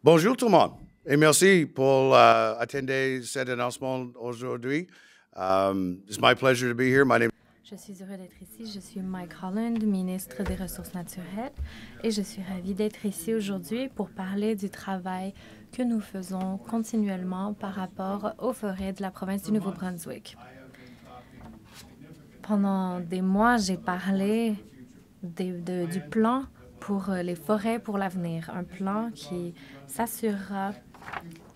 Bonjour tout le monde et merci pour attendre cet annoncement aujourd'hui. It's my pleasure to be here. My name Je suis heureux d'être ici. Je suis Mike Holland, ministre des Ressources naturelles, et je suis ravie d'être ici aujourd'hui pour parler du travail que nous faisons continuellement par rapport aux forêts de la province du Nouveau-Brunswick. Pendant des mois, j'ai parlé du plan pour les forêts pour l'avenir, un plan qui s'assurera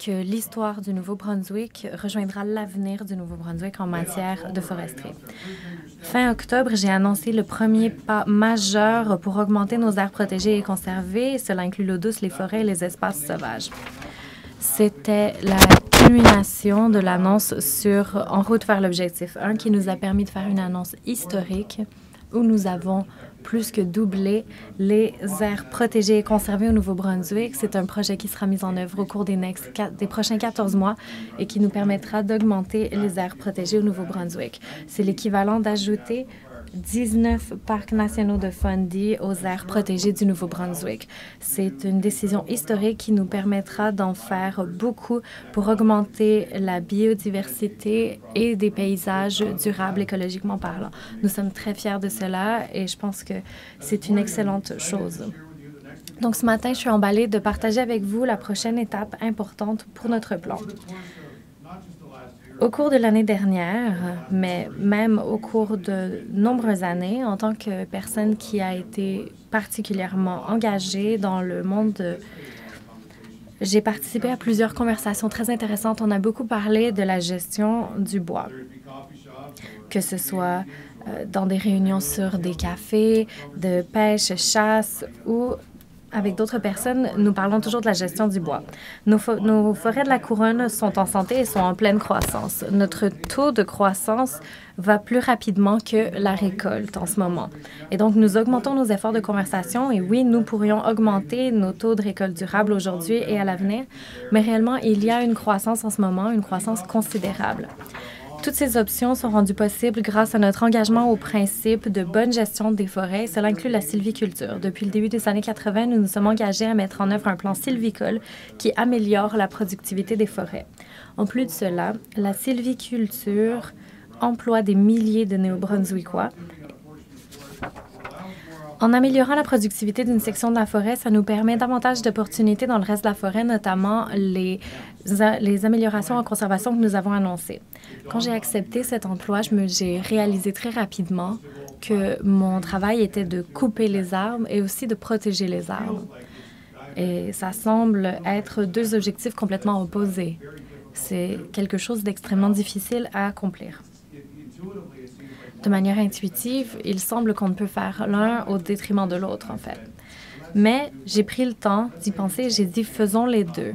que l'histoire du Nouveau-Brunswick rejoindra l'avenir du Nouveau-Brunswick en matière de foresterie. Fin octobre, j'ai annoncé le premier pas majeur pour augmenter nos aires protégées et conservées. Cela inclut l'eau douce, les forêts et les espaces sauvages. C'était la culmination de l'annonce sur En route vers l'objectif 1 qui nous a permis de faire une annonce historique où nous avons plus que doublé les aires protégées et conservées au Nouveau-Brunswick. C'est un projet qui sera mis en œuvre au cours des prochains 14 mois et qui nous permettra d'augmenter les aires protégées au Nouveau-Brunswick. C'est l'équivalent d'ajouter 19 parcs nationaux de Fundy aux aires protégées du Nouveau-Brunswick. C'est une décision historique qui nous permettra d'en faire beaucoup pour augmenter la biodiversité et des paysages durables écologiquement parlant. Nous sommes très fiers de cela et je pense que c'est une excellente chose. Donc ce matin, je suis emballée de partager avec vous la prochaine étape importante pour notre plan. Au cours de l'année dernière, mais même au cours de nombreuses années, en tant que personne qui a été particulièrement engagée dans le monde, j'ai participé à plusieurs conversations très intéressantes. On a beaucoup parlé de la gestion du bois, que ce soit dans des réunions sur des cafés, de pêche, chasse ou avec d'autres personnes, nous parlons toujours de la gestion du bois. Nos forêts de la couronne sont en santé et sont en pleine croissance. Notre taux de croissance va plus rapidement que la récolte en ce moment. Et donc, nous augmentons nos efforts de conservation et oui, nous pourrions augmenter nos taux de récolte durable aujourd'hui et à l'avenir, mais réellement, il y a une croissance en ce moment, une croissance considérable. Toutes ces options sont rendues possibles grâce à notre engagement au principe de bonne gestion des forêts. Cela inclut la sylviculture. Depuis le début des années 80, nous nous sommes engagés à mettre en œuvre un plan sylvicole qui améliore la productivité des forêts. En plus de cela, la sylviculture emploie des milliers de Néo-Brunswickois. En améliorant la productivité d'une section de la forêt, ça nous permet davantage d'opportunités dans le reste de la forêt, notamment les améliorations en conservation que nous avons annoncées. Quand j'ai accepté cet emploi, j'ai réalisé très rapidement que mon travail était de couper les arbres et aussi de protéger les arbres. Et ça semble être deux objectifs complètement opposés. C'est quelque chose d'extrêmement difficile à accomplir. De manière intuitive, il semble qu'on ne peut faire l'un au détriment de l'autre, en fait. Mais j'ai pris le temps d'y penser et j'ai dit, faisons les deux.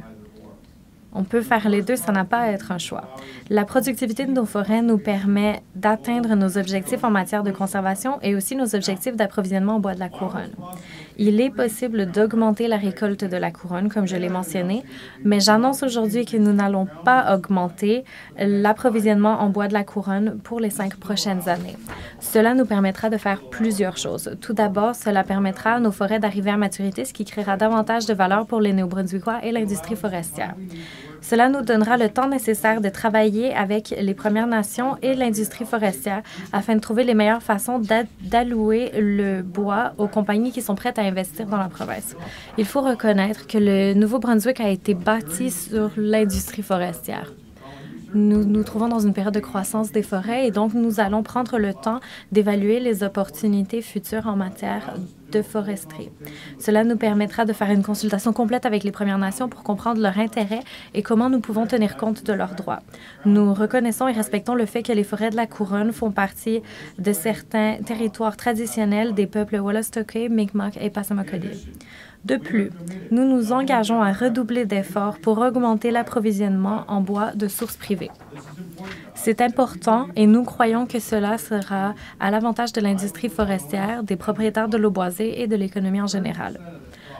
On peut faire les deux, ça n'a pas à être un choix. La productivité de nos forêts nous permet d'atteindre nos objectifs en matière de conservation et aussi nos objectifs d'approvisionnement en bois de la couronne. Il est possible d'augmenter la récolte de la couronne, comme je l'ai mentionné, mais j'annonce aujourd'hui que nous n'allons pas augmenter l'approvisionnement en bois de la couronne pour les 5 prochaines années. Cela nous permettra de faire plusieurs choses. Tout d'abord, cela permettra à nos forêts d'arriver à maturité, ce qui créera davantage de valeur pour les Néo-Brunswickois et l'industrie forestière. Cela nous donnera le temps nécessaire de travailler avec les Premières Nations et l'industrie forestière afin de trouver les meilleures façons d'allouer le bois aux compagnies qui sont prêtes à investir dans la province. Il faut reconnaître que le Nouveau-Brunswick a été bâti sur l'industrie forestière. Nous nous trouvons dans une période de croissance des forêts et donc nous allons prendre le temps d'évaluer les opportunités futures en matière de foresterie. Cela nous permettra de faire une consultation complète avec les Premières Nations pour comprendre leur intérêt et comment nous pouvons tenir compte de leurs droits. Nous reconnaissons et respectons le fait que les forêts de la couronne font partie de certains territoires traditionnels des peuples Wolastoqey, Mi'kmaq et Passamaquoddy. De plus, nous nous engageons à redoubler d'efforts pour augmenter l'approvisionnement en bois de sources privées. C'est important et nous croyons que cela sera à l'avantage de l'industrie forestière, des propriétaires de l'eau boisée et de l'économie en général.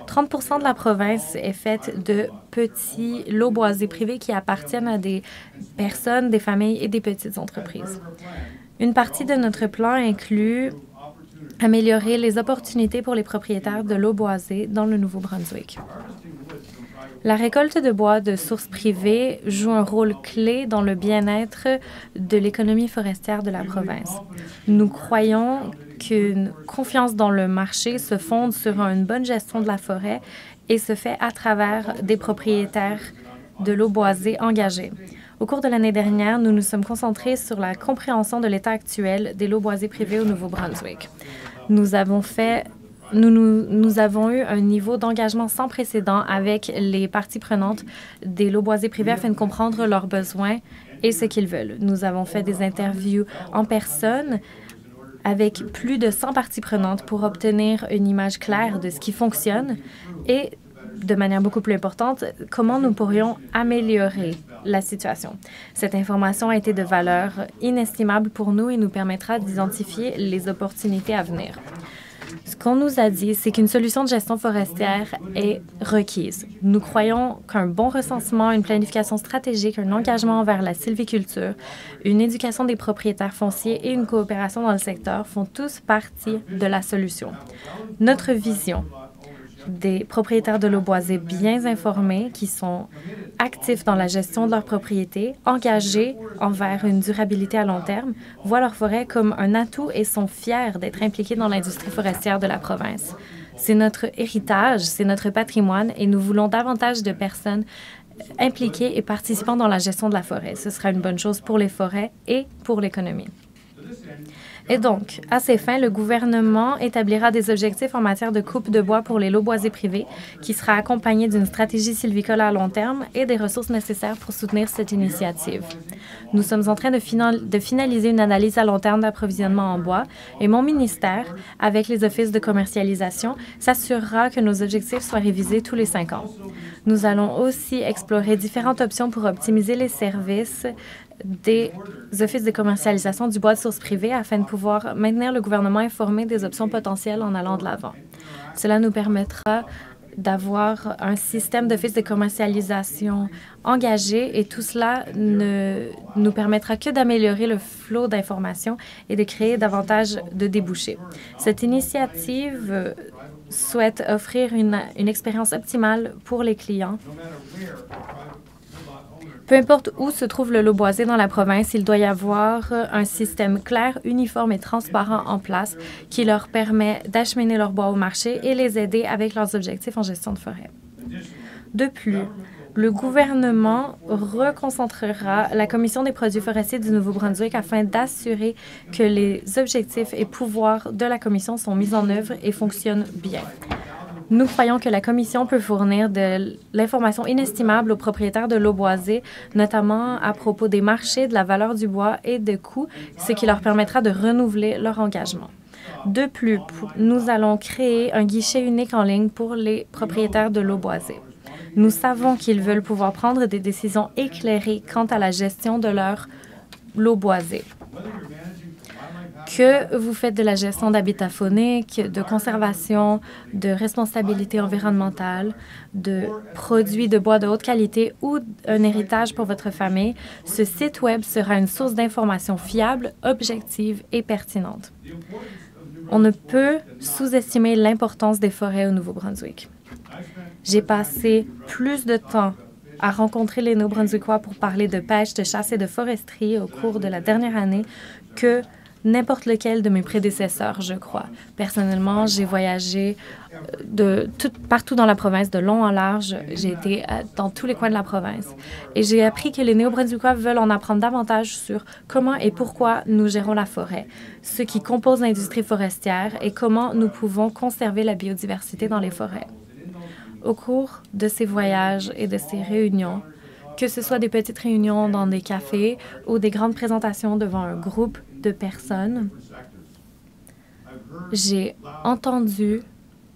30 % de la province est faite de petits lots boisés privés qui appartiennent à des personnes, des familles et des petites entreprises. Une partie de notre plan inclut améliorer les opportunités pour les propriétaires de l'eau boisée dans le Nouveau-Brunswick. La récolte de bois de sources privées joue un rôle clé dans le bien-être de l'économie forestière de la province. Nous croyons qu'une confiance dans le marché se fonde sur une bonne gestion de la forêt et se fait à travers des propriétaires de l'eau boisée engagés. Au cours de l'année dernière, nous nous sommes concentrés sur la compréhension de l'état actuel des lots boisés privés au Nouveau-Brunswick. Nous avons eu un niveau d'engagement sans précédent avec les parties prenantes des lots boisés privés afin de comprendre leurs besoins et ce qu'ils veulent. Nous avons fait des interviews en personne avec plus de 100 parties prenantes pour obtenir une image claire de ce qui fonctionne et, de manière beaucoup plus importante, comment nous pourrions améliorer la situation. Cette information a été de valeur inestimable pour nous et nous permettra d'identifier les opportunités à venir. Ce qu'on nous a dit, c'est qu'une solution de gestion forestière est requise. Nous croyons qu'un bon recensement, une planification stratégique, un engagement envers la sylviculture, une éducation des propriétaires fonciers et une coopération dans le secteur font tous partie de la solution. Notre vision des propriétaires de l'eau boisée bien informés qui sont actifs dans la gestion de leurs propriétés, engagés envers une durabilité à long terme, voient leur forêt comme un atout et sont fiers d'être impliqués dans l'industrie forestière de la province. C'est notre héritage, c'est notre patrimoine et nous voulons davantage de personnes impliquées et participant dans la gestion de la forêt. Ce sera une bonne chose pour les forêts et pour l'économie. Et donc, à ces fins, le gouvernement établira des objectifs en matière de coupe de bois pour les lots boisés privés, qui sera accompagné d'une stratégie sylvicole à long terme et des ressources nécessaires pour soutenir cette initiative. Nous sommes en train de finaliser une analyse à long terme d'approvisionnement en bois et mon ministère, avec les offices de commercialisation, s'assurera que nos objectifs soient révisés tous les 5 ans. Nous allons aussi explorer différentes options pour optimiser les services des offices de commercialisation du bois de source privée afin de pouvoir maintenir le gouvernement informé des options potentielles en allant de l'avant. Cela nous permettra d'avoir un système d'offices de commercialisation engagé et tout cela ne nous permettra que d'améliorer le flot d'informations et de créer davantage de débouchés. Cette initiative souhaite offrir une expérience optimale pour les clients. Peu importe où se trouve le lot boisé dans la province, il doit y avoir un système clair, uniforme et transparent en place qui leur permet d'acheminer leur bois au marché et les aider avec leurs objectifs en gestion de forêt. De plus, le gouvernement reconcentrera la Commission des produits forestiers du Nouveau-Brunswick afin d'assurer que les objectifs et pouvoirs de la Commission sont mis en œuvre et fonctionnent bien. Nous croyons que la Commission peut fournir de l'information inestimable aux propriétaires de l'eau boisée, notamment à propos des marchés, de la valeur du bois et de coûts, ce qui leur permettra de renouveler leur engagement. De plus, nous allons créer un guichet unique en ligne pour les propriétaires de l'eau boisée. Nous savons qu'ils veulent pouvoir prendre des décisions éclairées quant à la gestion de leur l'eau boisée. Que vous faites de la gestion d'habitat faunique, de conservation, de responsabilité environnementale, de produits de bois de haute qualité ou un héritage pour votre famille, ce site Web sera une source d'informations fiable, objective et pertinente. On ne peut sous-estimer l'importance des forêts au Nouveau-Brunswick. J'ai passé plus de temps à rencontrer les Nouveau-Brunswickois pour parler de pêche, de chasse et de foresterie au cours de la dernière année que n'importe lequel de mes prédécesseurs, je crois. Personnellement, j'ai voyagé partout dans la province, de long en large. J'ai été dans tous les coins de la province. Et j'ai appris que les Néo-Brunswickois veulent en apprendre davantage sur comment et pourquoi nous gérons la forêt, ce qui compose l'industrie forestière et comment nous pouvons conserver la biodiversité dans les forêts. Au cours de ces voyages et de ces réunions, que ce soit des petites réunions dans des cafés ou des grandes présentations devant un groupe de personnes, j'ai entendu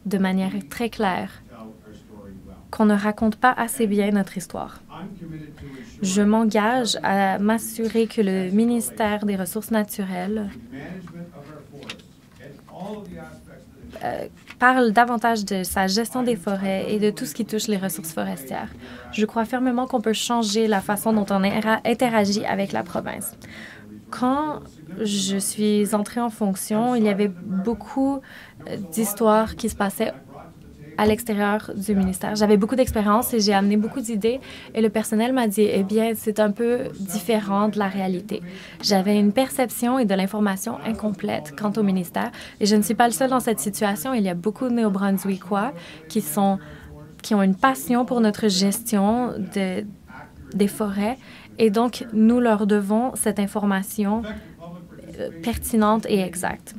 de manière très claire qu'on ne raconte pas assez bien notre histoire. Je m'engage à m'assurer que le ministère des Ressources naturelles parle davantage de sa gestion des forêts et de tout ce qui touche les ressources forestières. Je crois fermement qu'on peut changer la façon dont on interagit avec la province. Quand je suis entrée en fonction, il y avait beaucoup d'histoires qui se passaient à l'extérieur du ministère. J'avais beaucoup d'expérience et j'ai amené beaucoup d'idées et le personnel m'a dit, eh bien, c'est un peu différent de la réalité. J'avais une perception et de l'information incomplète quant au ministère et je ne suis pas le seul dans cette situation. Il y a beaucoup de Néo-Brunswickois qui ont une passion pour notre gestion des forêts et donc nous leur devons cette information pertinente et exacte.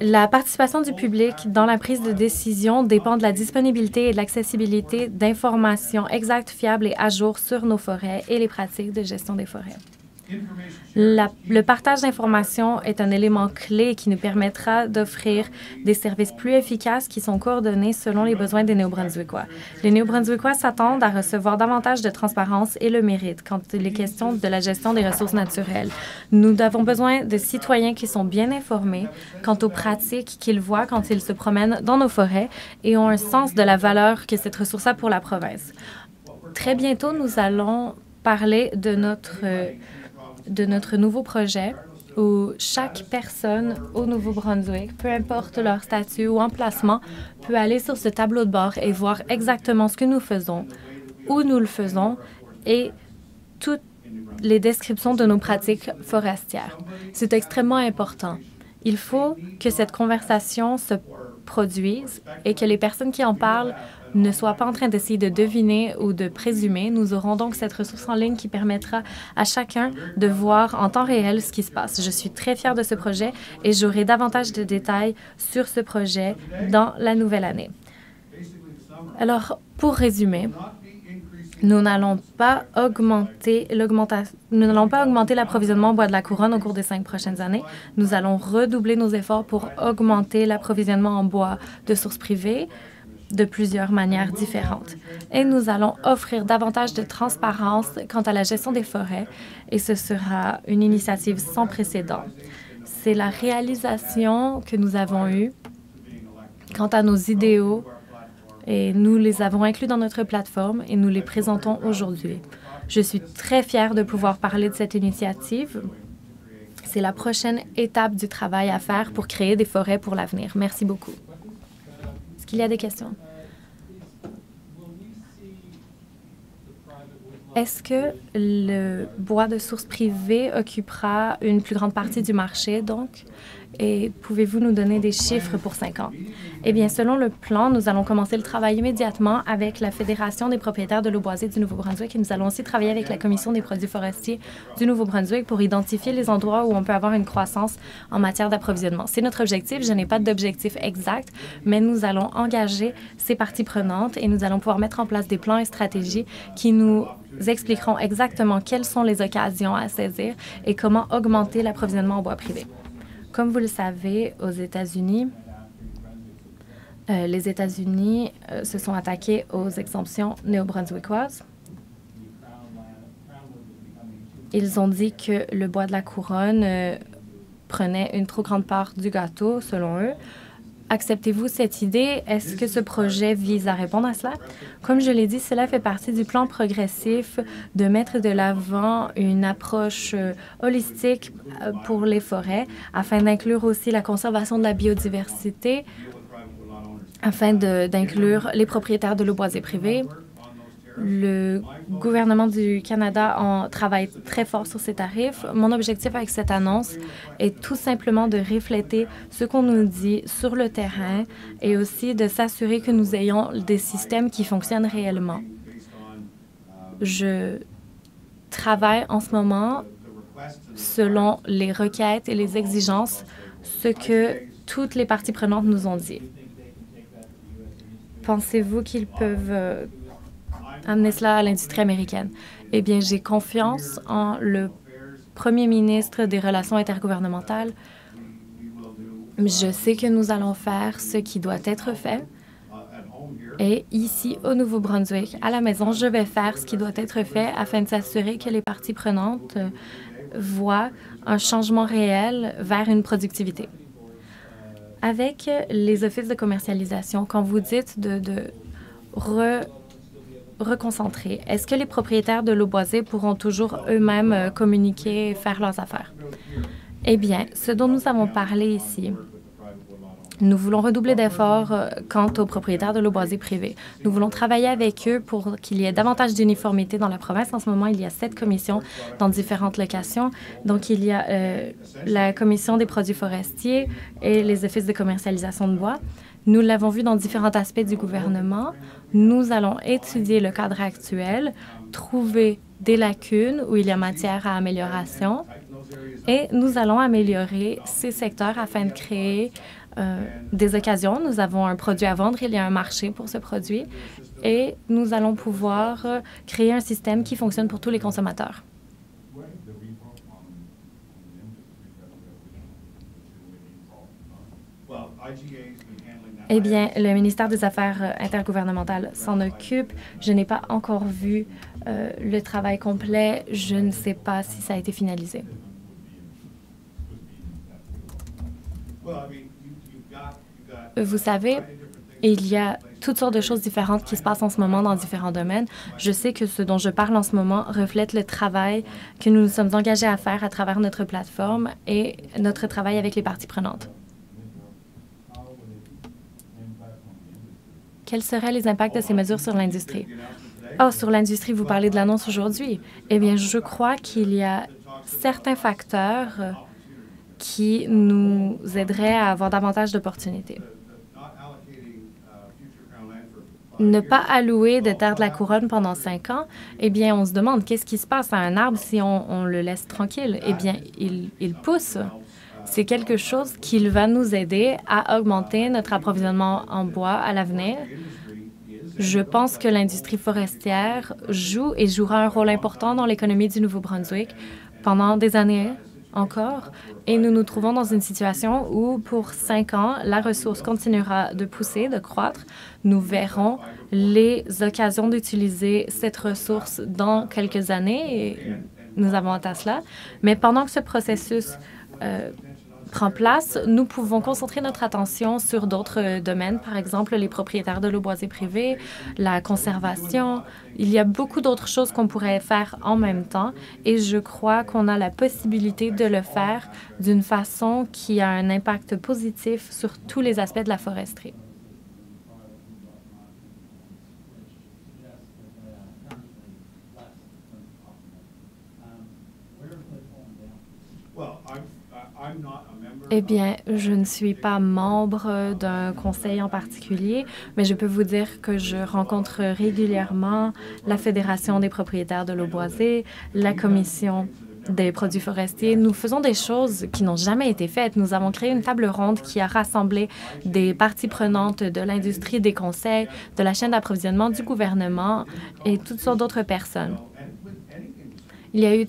La participation du public dans la prise de décision dépend de la disponibilité et de l'accessibilité d'informations exactes, fiables et à jour sur nos forêts et les pratiques de gestion des forêts. Le partage d'informations est un élément clé qui nous permettra d'offrir des services plus efficaces qui sont coordonnés selon les besoins des Néo-Brunswickois. Les Néo-Brunswickois s'attendent à recevoir davantage de transparence et le mérite quand il est question de la gestion des ressources naturelles. Nous avons besoin de citoyens qui sont bien informés quant aux pratiques qu'ils voient quand ils se promènent dans nos forêts et ont un sens de la valeur que cette ressource a pour la province. Très bientôt, nous allons parler de notre nouveau projet où chaque personne au Nouveau-Brunswick, peu importe leur statut ou emplacement, peut aller sur ce tableau de bord et voir exactement ce que nous faisons, où nous le faisons et toutes les descriptions de nos pratiques forestières. C'est extrêmement important. Il faut que cette conversation se produise et que les personnes qui en parlent ne soient pas en train d'essayer de deviner ou de présumer. Nous aurons donc cette ressource en ligne qui permettra à chacun de voir en temps réel ce qui se passe. Je suis très fière de ce projet et j'aurai davantage de détails sur ce projet dans la nouvelle année. Alors, pour résumer, nous n'allons pas augmenter l'approvisionnement en bois de la couronne au cours des 5 prochaines années. Nous allons redoubler nos efforts pour augmenter l'approvisionnement en bois de sources privées de plusieurs manières différentes. Et nous allons offrir davantage de transparence quant à la gestion des forêts et ce sera une initiative sans précédent. C'est la réalisation que nous avons eue quant à nos idéaux et nous les avons inclus dans notre plateforme et nous les présentons aujourd'hui. Je suis très fière de pouvoir parler de cette initiative. C'est la prochaine étape du travail à faire pour créer des forêts pour l'avenir. Merci beaucoup. Est-ce qu'il y a des questions? Est-ce que le bois de source privée occupera une plus grande partie du marché, donc? Et pouvez-vous nous donner des chiffres pour 5 ans? Eh bien, selon le plan, nous allons commencer le travail immédiatement avec la Fédération des propriétaires de l'eau boisée du Nouveau-Brunswick et nous allons aussi travailler avec la Commission des produits forestiers du Nouveau-Brunswick pour identifier les endroits où on peut avoir une croissance en matière d'approvisionnement. C'est notre objectif. Je n'ai pas d'objectif exact, mais nous allons engager ces parties prenantes et nous allons pouvoir mettre en place des plans et stratégies qui nous expliqueront exactement quelles sont les occasions à saisir et comment augmenter l'approvisionnement en bois privé. Comme vous le savez, aux États-Unis, les États-Unis se sont attaqués aux exemptions néo-brunswickoises. Ils ont dit que le bois de la couronne prenait une trop grande part du gâteau, selon eux. Acceptez-vous cette idée? Est-ce que ce projet vise à répondre à cela? Comme je l'ai dit, cela fait partie du plan progressif de mettre de l'avant une approche holistique pour les forêts afin d'inclure aussi la conservation de la biodiversité, afin d'inclure les propriétaires de l'eau boisée privée. Le gouvernement du Canada en travaille très fort sur ces tarifs. Mon objectif avec cette annonce est tout simplement de refléter ce qu'on nous dit sur le terrain et aussi de s'assurer que nous ayons des systèmes qui fonctionnent réellement. Je travaille en ce moment selon les requêtes et les exigences, ce que toutes les parties prenantes nous ont dit. Pensez-vous qu'ils peuvent amener cela à l'industrie américaine? Eh bien, j'ai confiance en le premier ministre des Relations intergouvernementales. Je sais que nous allons faire ce qui doit être fait. Et ici, au Nouveau-Brunswick, à la maison, je vais faire ce qui doit être fait afin de s'assurer que les parties prenantes voient un changement réel vers une productivité. Avec les offices de commercialisation, quand vous dites de reconcentrer, est-ce que les propriétaires de l'eau boisée pourront toujours eux-mêmes communiquer et faire leurs affaires? Eh bien, ce dont nous avons parlé ici, Nous voulons redoubler d'efforts quant aux propriétaires de l'eau boisée privée. Nous voulons travailler avec eux pour qu'il y ait davantage d'uniformité dans la province. En ce moment, il y a 7 commissions dans différentes locations. Donc, il y a la commission des produits forestiers et les offices de commercialisation de bois. Nous l'avons vu dans différents aspects du gouvernement. Nous allons étudier le cadre actuel, trouver des lacunes où il y a matière à amélioration et nous allons améliorer ces secteurs afin de créer des occasions. Nous avons un produit à vendre, il y a un marché pour ce produit et nous allons pouvoir créer un système qui fonctionne pour tous les consommateurs. Eh bien, le ministère des Affaires intergouvernementales s'en occupe. Je n'ai pas encore vu le travail complet. Je ne sais pas si ça a été finalisé. Vous savez, il y a toutes sortes de choses différentes qui se passent en ce moment dans différents domaines. Je sais que ce dont je parle en ce moment reflète le travail que nous nous sommes engagés à faire à travers notre plateforme et notre travail avec les parties prenantes. Quels seraient les impacts de ces mesures sur l'industrie? Oh, sur l'industrie, vous parlez de l'annonce aujourd'hui. Eh bien, je crois qu'il y a certains facteurs qui nous aideraient à avoir davantage d'opportunités. Ne pas allouer de terre de la couronne pendant 5 ans, eh bien, on se demande qu'est-ce qui se passe à un arbre si on le laisse tranquille. Eh bien, il pousse. C'est quelque chose qui va nous aider à augmenter notre approvisionnement en bois à l'avenir. Je pense que l'industrie forestière joue et jouera un rôle important dans l'économie du Nouveau-Brunswick pendant des années encore. Et nous nous trouvons dans une situation où, pour 5 ans, la ressource continuera de pousser, de croître. Nous verrons les occasions d'utiliser cette ressource dans quelques années et nous avons hâte à cela. Mais pendant que ce processus prend place, nous pouvons concentrer notre attention sur d'autres domaines, par exemple les propriétaires de l'eau boisée privée, la conservation. Il y a beaucoup d'autres choses qu'on pourrait faire en même temps et je crois qu'on a la possibilité de le faire d'une façon qui a un impact positif sur tous les aspects de la foresterie. Eh bien, je ne suis pas membre d'un conseil en particulier, mais je peux vous dire que je rencontre régulièrement la Fédération des propriétaires de l'eau boisée, la Commission des produits forestiers. Nous faisons des choses qui n'ont jamais été faites. Nous avons créé une table ronde qui a rassemblé des parties prenantes de l'industrie, des conseils, de la chaîne d'approvisionnement, du gouvernement et toutes sortes d'autres personnes. Il y a eu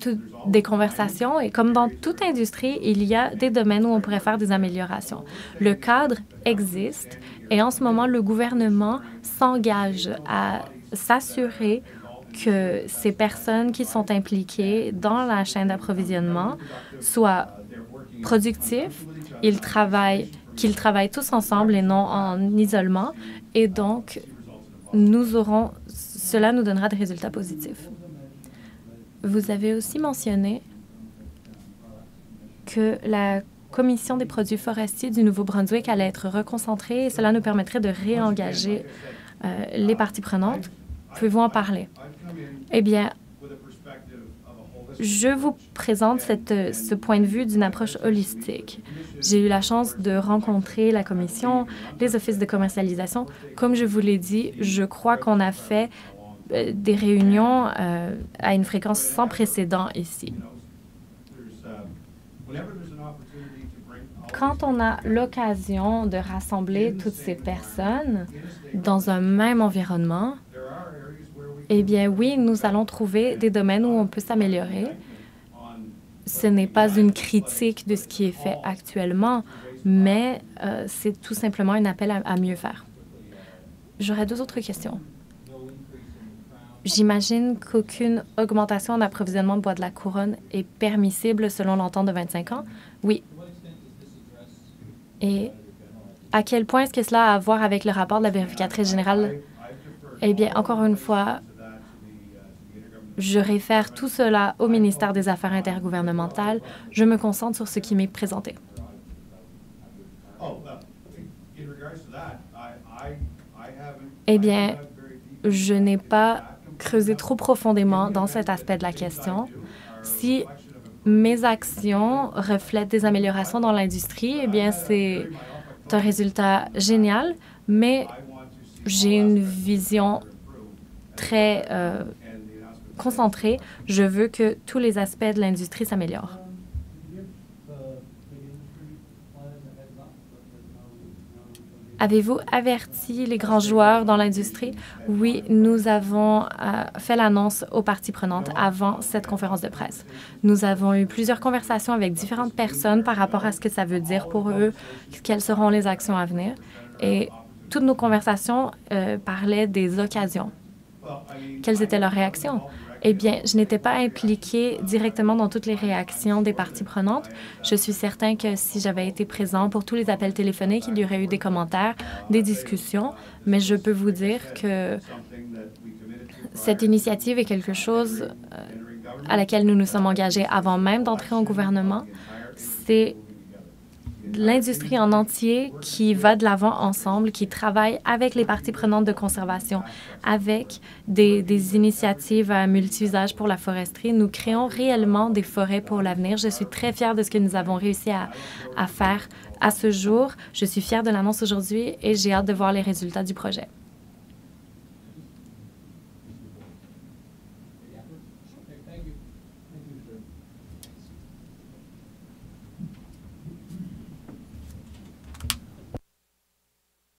des conversations et comme dans toute industrie, il y a des domaines où on pourrait faire des améliorations. Le cadre existe et en ce moment, le gouvernement s'engage à s'assurer que ces personnes qui sont impliquées dans la chaîne d'approvisionnement soient productifs, qu'ils travaillent tous ensemble et non en isolement. Et donc, cela nous donnera des résultats positifs. Vous avez aussi mentionné que la Commission des produits forestiers du Nouveau-Brunswick allait être reconcentrée et cela nous permettrait de réengager les parties prenantes. Pouvez-vous en parler? Eh bien, je vous présente ce point de vue d'une approche holistique. J'ai eu la chance de rencontrer la Commission, les offices de commercialisation. Comme je vous l'ai dit, je crois qu'on a fait des réunions à une fréquence sans précédent ici. Quand on a l'occasion de rassembler toutes ces personnes dans un même environnement, eh bien oui, nous allons trouver des domaines où on peut s'améliorer. Ce n'est pas une critique de ce qui est fait actuellement, mais c'est tout simplement un appel à mieux faire. J'aurais 2 autres questions. J'imagine qu'aucune augmentation en approvisionnement de bois de la couronne est permissible selon l'entente de 25 ans. Oui. Et à quel point est-ce que cela a à voir avec le rapport de la vérificatrice générale? Eh bien, encore une fois, je réfère tout cela au ministère des Affaires intergouvernementales. Je me concentre sur ce qui m'est présenté. Eh bien, je n'ai pas creusé trop profondément dans cet aspect de la question. Si mes actions reflètent des améliorations dans l'industrie, eh bien, c'est un résultat génial, mais j'ai une vision très concentrée. Je veux que tous les aspects de l'industrie s'améliorent. Avez-vous averti les grands joueurs dans l'industrie? Oui, nous avons fait l'annonce aux parties prenantes avant cette conférence de presse. Nous avons eu plusieurs conversations avec différentes personnes par rapport à ce que ça veut dire pour eux, quelles seront les actions à venir. Et toutes nos conversations parlaient des occasions. Quelles étaient leurs réactions? Eh bien, je n'étais pas impliquée directement dans toutes les réactions des parties prenantes. Je suis certain que si j'avais été présent pour tous les appels téléphoniques, il y aurait eu des commentaires, des discussions, mais je peux vous dire que cette initiative est quelque chose à laquelle nous nous sommes engagés avant même d'entrer en gouvernement. C'est l'industrie en entier qui va de l'avant ensemble, qui travaille avec les parties prenantes de conservation, avec des initiatives à multi-usage pour la foresterie. Nous créons réellement des forêts pour l'avenir. Je suis très fière de ce que nous avons réussi à faire à ce jour. Je suis fière de l'annonce aujourd'hui et j'ai hâte de voir les résultats du projet.